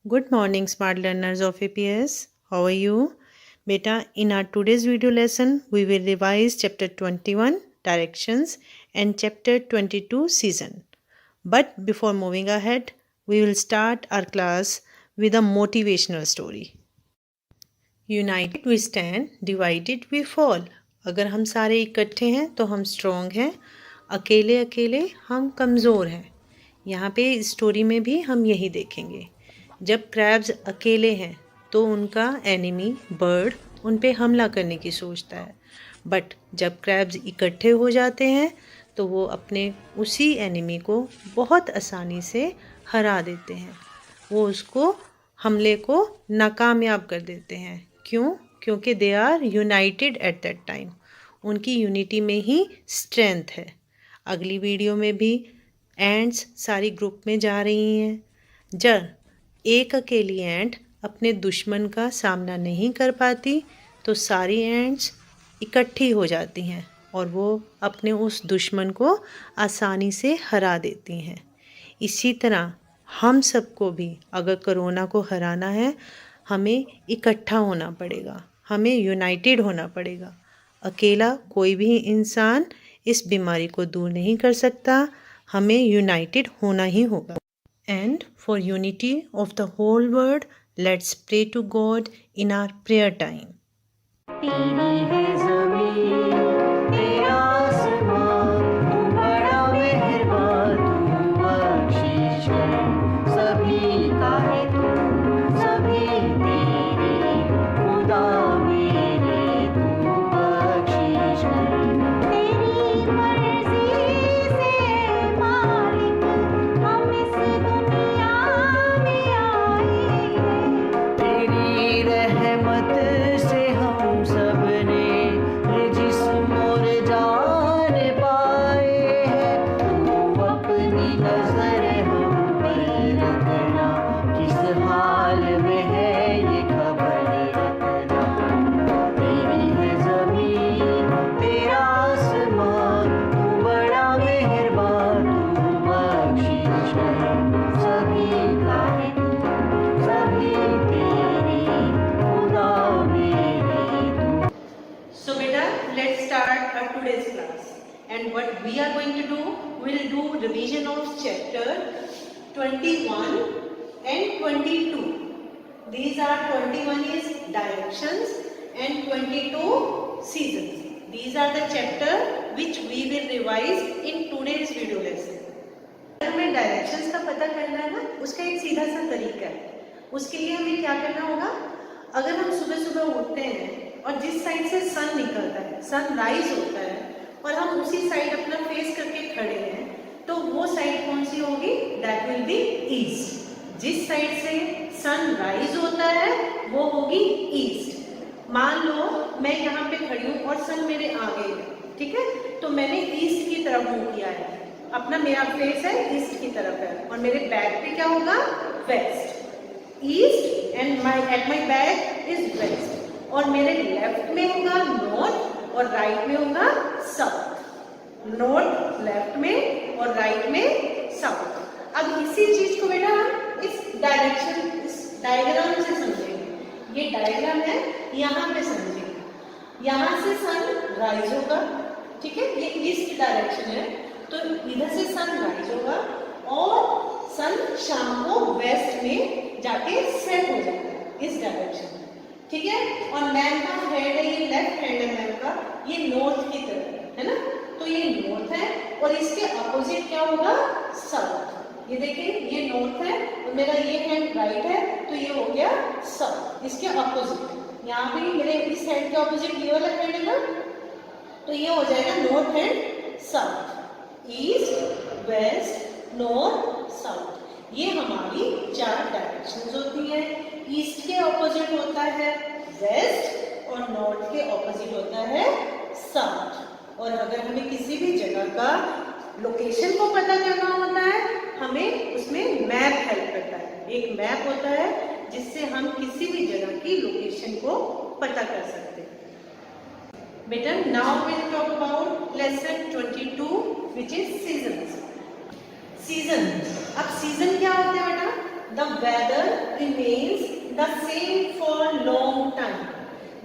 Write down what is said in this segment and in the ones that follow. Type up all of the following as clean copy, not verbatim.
Good morning, smart learners of APS. How are you? Beta, in our today's video lesson, we will revise chapter 21, Directions, and chapter 22, Season. But before moving ahead, we will start our class with a motivational story. United we stand, divided we fall. अगर हम सारे इकट्ठे हैं तो हम strong हैं, अकेले अकेले हम कमज़ोर हैं। यहाँ पे स्टोरी में भी हम यही देखेंगे। जब क्रैब्स अकेले हैं तो उनका एनिमी बर्ड उन पे हमला करने की सोचता है, बट जब क्रैब्स इकट्ठे हो जाते हैं तो वो अपने उसी एनिमी को बहुत आसानी से हरा देते हैं। वो उसको हमले को नाकामयाब कर देते हैं। क्यों? क्योंकि they are united at that time. उनकी यूनिटी में ही स्ट्रेंथ है। अगली वीडियो में भी एंट्स सारी ग्रुप में जा रही हैं। जब एक अकेली एंट अपने दुश्मन का सामना नहीं कर पाती तो सारी एंट्स इकट्ठी हो जाती हैं और वो अपने उस दुश्मन को आसानी से हरा देती हैं। इसी तरह हम सबको भी अगर कोरोना को हराना है, हमें इकट्ठा होना पड़ेगा, हमें यूनाइटेड होना पड़ेगा। अकेला कोई भी इंसान इस बीमारी को दूर नहीं कर सकता, हमें यूनाइटेड होना ही होगा। And for unity of the whole world, let's pray to God in our prayer time. तेरी है ज़मीन, तेरा आसमान, तू बड़ा मेहरबान, तू बख्शिश कर सभी का है तू, सभी तेरे खुदा मेरे, तू बख्शिश कर। तेरी मर्ज़ी से मालिक हम इस दुनिया में आए हैं, तेरी रहमत से हम सबने जिस्म और जान पाए हैं। तू अपनी नजर हम पर रखना, किस हाल में है ये खबर रखना। तेरी है ज़मीन, तेरा आसमान, तू बड़ा मेहरबान, तू बख्शिश कर सभी का है तू, सभी तेरे खुदा मेरे तू। So beta, let's start our today's class. And what we are going to do, we'll do revision of chapter 21 and 22. These are 21 is directions and 22 seasons. These are the chapter which we will revise in today's video lesson. अगर हमें directions का पता करना है ना, उसका एक सीधा सा तरीका है। उसके लिए हमें क्या करना होगा, अगर हम सुबह सुबह उठते हैं और जिस साइड से सन निकलता है, सन राइज होता है, और हम उसी साइड अपना फेस करके खड़े हैं, तो वो साइड कौन सी होगी? That will be east. जिस साइड से सन राइज होता है वो होगी ईस्ट। मान लो मैं यहाँ पे खड़ी हूँ और सन मेरे आगे है, ठीक है, तो मैंने ईस्ट की तरफ मूव किया है, अपना मेरा फेस है ईस्ट की तरफ है, और मेरे बैक पे क्या होगा? West. East and at my back is west. और मेरे लेफ्ट में होगा नॉर्थ और राइट में होगा साउथ। नॉर्थ लेफ्ट में और राइट में साउथ। अब इसी चीज को बेटा हम इस डायरेक्शन, इस डायग्राम से समझेंगे। ये डायग्राम है, यहाँ पे समझेंगे। यहाँ से सन राइज होगा, ठीक है, ये ईस्ट डायरेक्शन है, तो इधर से सन राइज होगा और सन शाम को वेस्ट में जाके सेट हो जाता है इस डायरेक्शन में, ठीक है। और मैम का हेड है, ये लेफ्ट हैंड है मैम का, ये नॉर्थ की तरफ है ना, तो ये नॉर्थ है और इसके अपोजिट क्या होगा? साउथ। ये देखिए ये नॉर्थ है और मेरा ये हैंड राइट है, तो ये हो गया साउथ, इसके अपोजिट। यहाँ पे मेरे इस हैंड के अपोजिट ये वाला हैंड है ना, तो ये हो जाएगा north and south. East, west, north, south, ये हमारी 4 डायरेक्शंस होती हैं। ईस्ट के ऑपोजिट होता है वेस्ट और नॉर्थ के ऑपोजिट होता है साउथ। और अगर हमें किसी भी जगह का लोकेशन को पता करना होता है, हमें उसमें मैप हेल्प करता है। एक मैप होता है जिससे हम किसी भी जगह की लोकेशन को पता कर सकते हैं। बेटा, now we will talk about lesson 22 which is seasons. Season. अब सीजन क्या होता है बेटा? the weather remains the same for long time.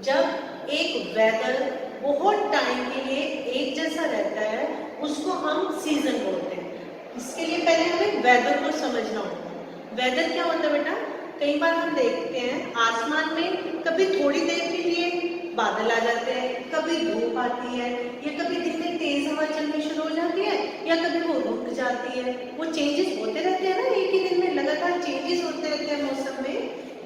जब एक वेदर बहुत टाइम के लिए एक जैसा रहता है उसको हम सीजन बोलते हैं। इसके लिए पहले हमें वेदर को समझना होगा। वेदर क्या होता है बेटा? कई बार हम देखते हैं आसमान में कभी थोड़ी देर के लिए बादल आ जाते हैं, कभी धूप आती है, या कभी दिन में तेज हवा चलनी शुरू हो जाती है, या कभी वो रुक जाती है। वो चेंजेस होते रहते हैं ना, एक ही दिन में लगातार चेंजेस होते रहते हैं मौसम में।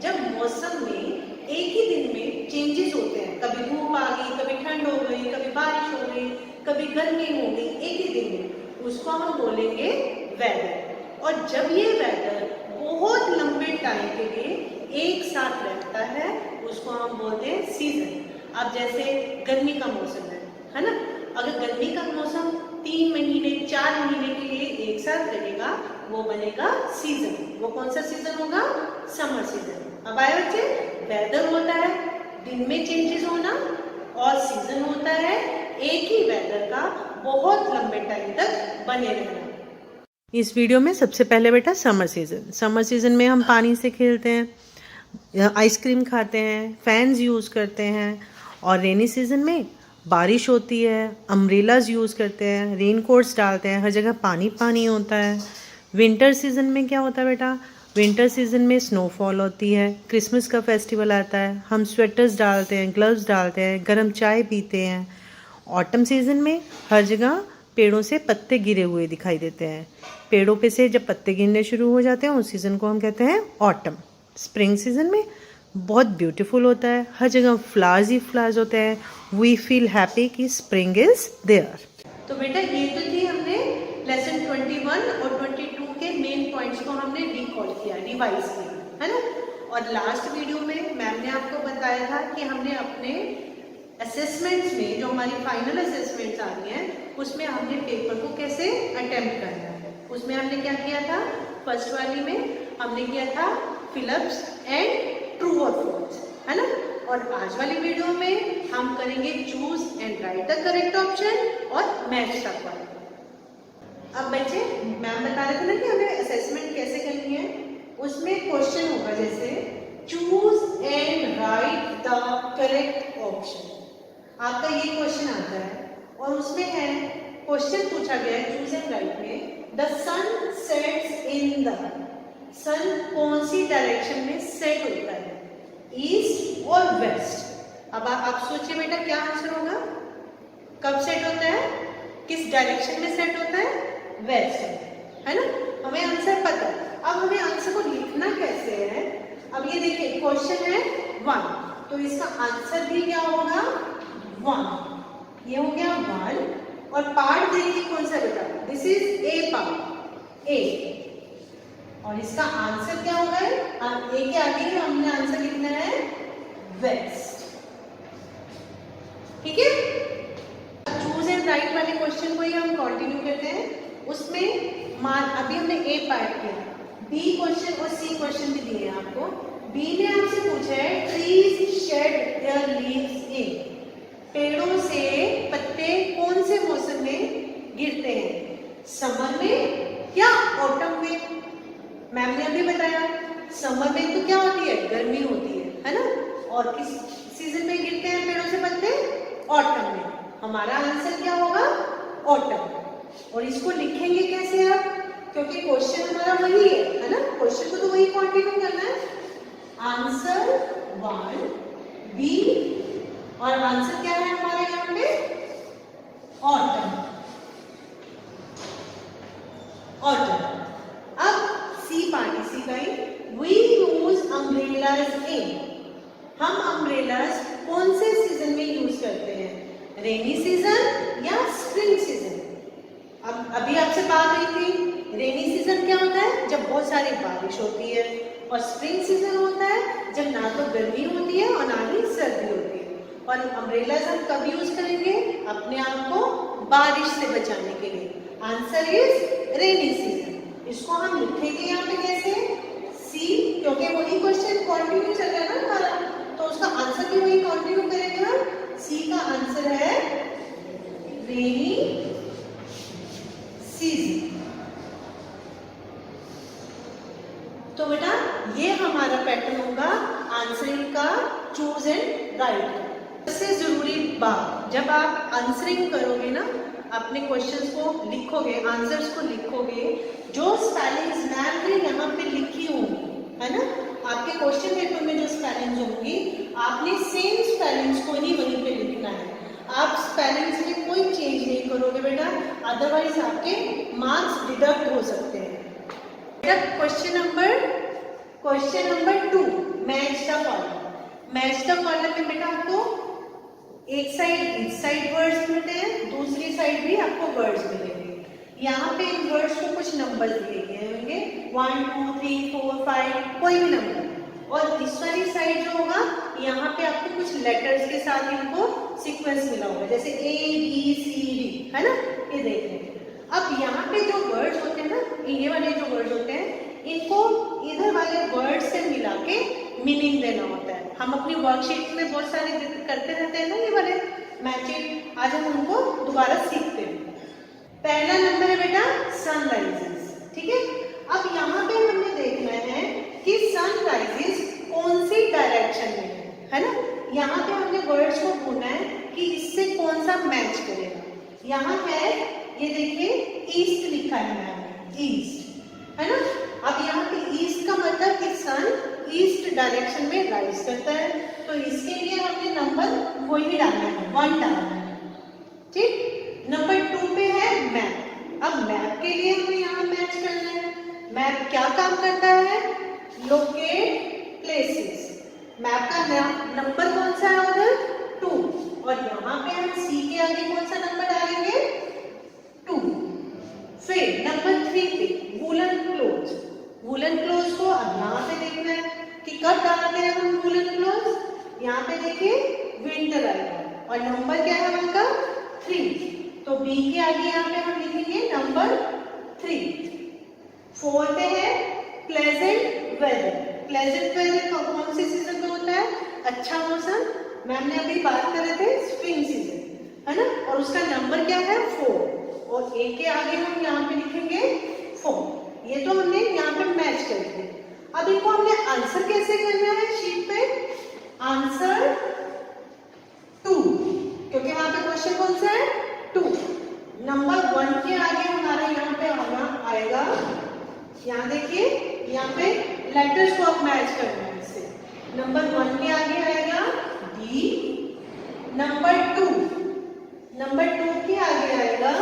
जब मौसम में एक ही दिन में चेंजेस होते हैं, कभी धूप आ गई, कभी ठंड हो गई, कभी बारिश हो गई, कभी गर्मी हो गई, एक ही दिन में, उसको हम बोलेंगे वेदर। और जब ये वेदर बहुत लंबे टाइम के लिए एक साथ रहता है उसको हम बोलते हैं सीजन। अब जैसे गर्मी का मौसम है ना, अगर गर्मी का मौसम 3 महीने 4 महीने के लिए एक साथ रहेगा वो बनेगा सीजन। वो कौन सा सीजन होगा? Summer season. अब आए बच्चे, वेदर होता है दिन में चेंजेस होना, और सीजन होता है एक ही वेदर का बहुत लंबे टाइम तक बने रहना। इस वीडियो में सबसे पहले बेटा समर सीज़न में हम पानी से खेलते हैं, आइसक्रीम खाते हैं, फैंस यूज़ करते हैं, और रेनी सीज़न में बारिश होती है, अम्ब्रेलाज यूज़ करते हैं, रेन कोट्स डालते हैं, हर जगह पानी पानी होता है। विंटर सीज़न में क्या होता है बेटा? विंटर सीज़न में स्नोफॉल होती है, क्रिसमस का फेस्टिवल आता है, हम स्वेटर्स डालते हैं, ग्लव्स डालते हैं, गर्म चाय पीते हैं। ऑटम सीज़न में हर जगह पेड़ों से पत्ते गिरे हुए दिखाई देते हैं। पेड़ों पे से जब पत्ते गिरने शुरू हो जाते हैं उस सीज़न को हम कहते हैं ऑटम। स्प्रिंग सीज़न में बहुत ब्यूटीफुल होता है, हर जगह फ्लावर्स ही फ्लावर्स होते हैं। वी फील हैप्पी कि स्प्रिंग इज देयर। तो बेटा ये तो थी हमने लेसन 21 और 22 के मेन पॉइंट्स को हमने रिकॉल किया, रिवाइज किया, है ना। और लास्ट वीडियो में मैम ने आपको बताया था कि हमने अपने असेसमेंट्स में, जो हमारी फाइनल असेसमेंट्स आ रही हैं, उसमें हमने पेपर को कैसे अटेम्प्ट करना है। उसमें हमने क्या किया था? फर्स्ट वाली में हमने किया था फिलअप्स एंड ट्रू और फॉल्स, है ना। और आज वाली वीडियो में हम करेंगे choose and right the correct option और मैच द करेक्ट। अब बच्चे मैम बता रहे थे ना कि हमें असेसमेंट कैसे करनी है। उसमें क्वेश्चन होगा जैसे choose and right the correct option. आपका ये क्वेश्चन आता है और उसमें है, क्वेश्चन पूछा गया है चूज एंड राइट में, the sun sets in the, sun कौन सी डायरेक्शन में सेट होता है, ईस्ट और वेस्ट। अब आप सोचिए बेटा क्या आंसर होगा? कब सेट होता है, किस डायरेक्शन में सेट होता है? वेस्ट, है ना। हमें आंसर पता है, अब हमें आंसर को लिखना कैसे है। अब ये देखिए क्वेश्चन है 1, तो इसका आंसर भी क्या होगा? 1। ये हो गया 1, और पार्ट देखिए कौन सा बेटा? दिस इज ए पार्ट, ए, और इसका आंसर क्या होगा? ए के आगे हमने आंसर लिखना है वेस्ट, ठीक है। चूज एंड राइट वाले क्वेश्चन को ही हम कंटिन्यू करते हैं। उसमें अभी हमने ए पार्ट किया, बी क्वेश्चन और सी क्वेश्चन भी दिए हैं आपको। बी ने आपसे पूछा है ट्रीज शेड देयर लीव्स इन, पेड़ों से पत्ते कौन से मौसम में गिरते हैं, समर में या ऑटम में। मैम ने अभी बताया समर में तो क्या होती है? गर्मी होती है ना। और किस सीजन में गिरते हैं पेड़ों से पत्ते? ऑटम में। हमारा आंसर क्या होगा? ऑटम। और इसको लिखेंगे कैसे आप? क्योंकि क्वेश्चन हमारा वही है ना, क्वेश्चन को तो वही कंटिन्यू करना है। आंसर 1 बी, और आंसर क्या है हमारे यहाँ पे? Autumn, autumn. अब सी पार्ट इसी का ही, वी यूज अम्ब्रेलाज इन, हम अम्ब्रेलाज कौन से सीजन में यूज करते हैं? रेनी सीजन या स्प्रिंग सीजन। अब अभी आपसे बात हुई थी, रेनी सीजन क्या होता है? जब बहुत सारी बारिश होती है, और स्प्रिंग सीजन होता है जब ना तो गर्मी होती है और ना ही सर्दी होती है। और अम्ब्रेलाज हम कब यूज करेंगे? अपने आप को बारिश से बचाने के लिए। Answer is rainy season. इसको हम लिखेंगे यहाँ पे कैसे? सी, क्योंकि वही क्वेश्चन कंटिन्यू चल रहा है ना हमारा, तो उसका आंसर भी वही कंटिन्यू करेंगे हम। सी का आंसर है रेनी सीजन। तो बेटा आंसरिंग का, चूज एंड राइट का। सबसे जरूरी बात, जब आप आंसरिंग करोगे ना, अपने क्वेश्चंस को लिखोगे, आंसर्स को लिखोगे, जो स्पेलिंग्स मैम ने यहाँ पे लिखी होंगी, है ना, आपके क्वेश्चन पेपर में जो स्पेलिंग्स होंगी, आपने सेम स्पेलिंग्स को ही वहीं पे लिखना है। आप स्पेलिंग्स में कोई चेंज नहीं करोगे बेटा, अदरवाइज आपके मार्क्स डिडक्ट हो सकते हैं। बेटा question number 2, match the column. Match the column में बेटा आपको एक साइड इस साइड वर्ड्स मिलते हैं, दूसरी साइड भी आपको वर्ड्स मिलेंगे। यहाँ पे इन वर्ड्स को कुछ नंबर दिए गए होंगे, 1 2 3 4 5, कोई भी नंबर। और इस वाली साइड जो होगा, यहाँ पे आपको कुछ लेटर्स के साथ इनको सीक्वेंस मिला होगा, जैसे A B C D, है ना, ये देख रहे हैं। अब यहाँ पे जो वर्ड्स होते हैं ना, ये वाले जो वर्ड्स होते हैं, इनको इधर वाले वर्ड से मिला के मीनिंग देना होता है। हम अपनी वर्कशीट में बहुत सारे करते रहते हैं ना ये वाले मैचिंग, आज हम उनको दोबारा सीखते हैं। पहला नंबर है बेटा सनराइजेस, ठीक है। अब यहाँ पे हमें देखना है कि सनराइजेस कौन सी डायरेक्शन में है ना। यहाँ पे हमने वर्ड्स को ढूंढना है कि इससे कौन सा मैच करेगा। यहाँ है, ये देखिए ईस्ट लिखा है मैम, ईस्ट, है ना। अब यहाँ पे ईस्ट का मतलब कि सन ईस्ट डायरेक्शन में राइज करता है, तो इसके लिए हमने नंबर वही डालना है, 1 डालना है, ठीक। नंबर 2 पे है मैप। अब मैप के लिए हमें यहाँ मैच करना है। मैप क्या काम करता है? Locate places. मैप का नंबर कौन सा है उधर? 2, और यहाँ पे हम सी के आगे कौन सा नंबर डालेंगे? 2। फिर नंबर 3 पे वूलन क्लोथ। वूलन क्लोथ को अब यहाँ पे देखना है कि कब डालते हैं हम वूलन क्लोथ। यहाँ पे देखिए विंटर आएगा, और नंबर क्या है उनका? 3, तो बी के आगे यहाँ पे हम लिखेंगे नंबर 3। 4 पे है प्लेजेंट वेदर। प्लेजेंट वेदर कौन से सीजन में होता है? अच्छा मौसम। मैम ने अभी बात कर रहे थे स्प्रिंग सीजन, है ना, और उसका नंबर क्या है? 4, और ए के आगे हम यहाँ पे लिखेंगे 4। ये तो हमने यहाँ पे मैच कर दिए। अब इनको हमने आंसर कैसे करना है शीट पे? आंसर 2, क्योंकि वहां पे क्वेश्चन कौन सा है? 2। नंबर 1 के आगे हमारा यहाँ पे आएगा, यहाँ देखिए, यहाँ पे लेटर्स को आप मैच करना है इससे। नंबर 1 के आगे आएगा डी, नंबर 2 के आगे आएगा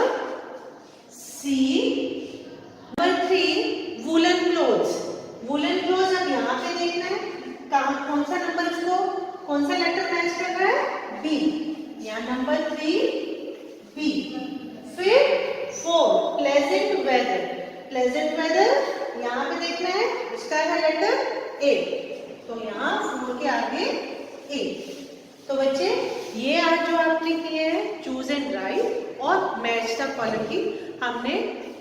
C, number 3 woollen clothes. Woollen clothes अब यहाँ पे देखना है कहाँ, कौन सा नंबर उसको, कौन सा लेटर मैच कर रहा है? बी, यहाँ नंबर 3 बी। फिर 4 प्लेजेंट वेदर। प्लेजेंट वेदर यहाँ पे देखना है, इसका है लेटर ए, तो यहाँ 4 के आगे ए। तो बच्चे ये आज जो आपने किए हैं चूज एंड राइट और मैच द कॉलम की हमने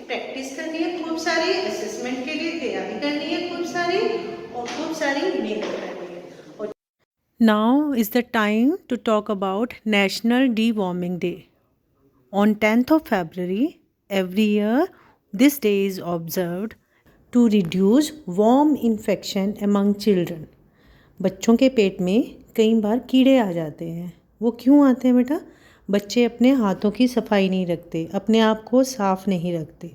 प्रैक्टिस करनी है, खूब सारी असेसमेंट के लिए तैयारी करनी है, खूब सारी, और खूब सारी मेहनत करनी है। Now is the time to talk about National Deworming Day. On 10th of February, every year, this day is observed to reduce worm infection among children. बच्चों के पेट में कई बार कीड़े आ जाते हैं। वो क्यों आते हैं बेटा? बच्चे अपने हाथों की सफाई नहीं रखते, अपने आप को साफ नहीं रखते।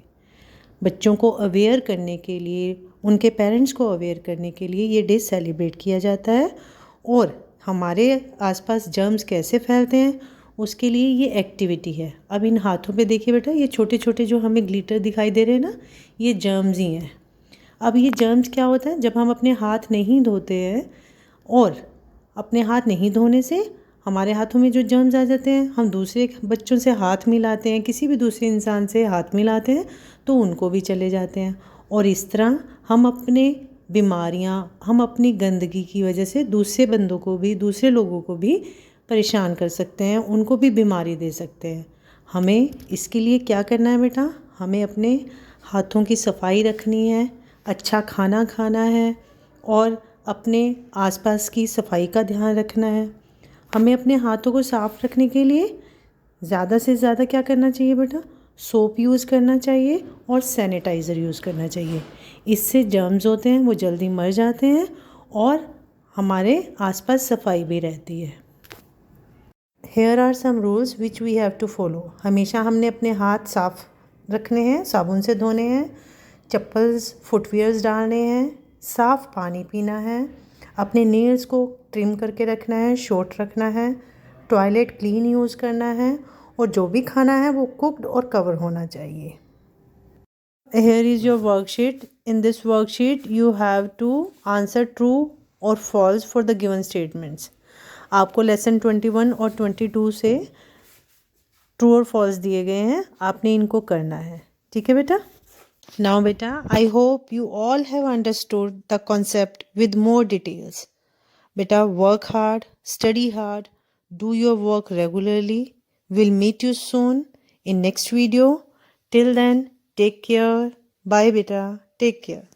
बच्चों को अवेयर करने के लिए, उनके पेरेंट्स को अवेयर करने के लिए ये डे सेलिब्रेट किया जाता है। और हमारे आसपास जर्म्स कैसे फैलते हैं उसके लिए ये एक्टिविटी है। अब इन हाथों पे देखिए बेटा, ये छोटे छोटे जो हमें ग्लिटर दिखाई दे रहे हैं ना, ये जर्म्स ही हैं। अब ये जर्म्स क्या होता है, जब हम अपने हाथ नहीं धोते हैं और अपने हाथ नहीं धोने से हमारे हाथों में जो जर्म्स आ जाते हैं, हम दूसरे बच्चों से हाथ मिलाते हैं, किसी भी दूसरे इंसान से हाथ मिलाते हैं तो उनको भी चले जाते हैं। और इस तरह हम अपने बीमारियां, हम अपनी गंदगी की वजह से दूसरे बंदों को भी, दूसरे लोगों को भी परेशान कर सकते हैं, उनको भी बीमारी दे सकते हैं। हमें इसके लिए क्या करना है बेटा? हमें अपने हाथों की सफाई रखनी है, अच्छा खाना खाना है और अपने आसपास की सफाई का ध्यान रखना है। हमें अपने हाथों को साफ़ रखने के लिए ज़्यादा से ज़्यादा क्या करना चाहिए बेटा? सोप यूज़ करना चाहिए और सैनिटाइज़र यूज़ करना चाहिए। इससे जर्म्स होते हैं वो जल्दी मर जाते हैं और हमारे आसपास सफाई भी रहती है। Here are some rules which we have to follow. हमेशा हमने अपने हाथ साफ रखने हैं, साबुन से धोने हैं, चप्पल्स फुटवियर्स डालने हैं, साफ पानी पीना है, अपने नेल्स को ट्रिम करके रखना है, शॉर्ट रखना है, टॉयलेट क्लीन यूज़ करना है और जो भी खाना है वो कुक्ड और कवर होना चाहिए। Here is your worksheet. In this worksheet you have to answer true or false for the given statements. आपको लेसन 21 और 22 से ट्रू और फॉल्स दिए गए हैं, आपने इनको करना है। ठीक है बेटा। नाउ बेटा, I hope you all have understood the concept with more details. बेटा, work hard, study hard, do your work regularly. Will meet you soon in next video. Till then, take care. Bye बेटा, take care.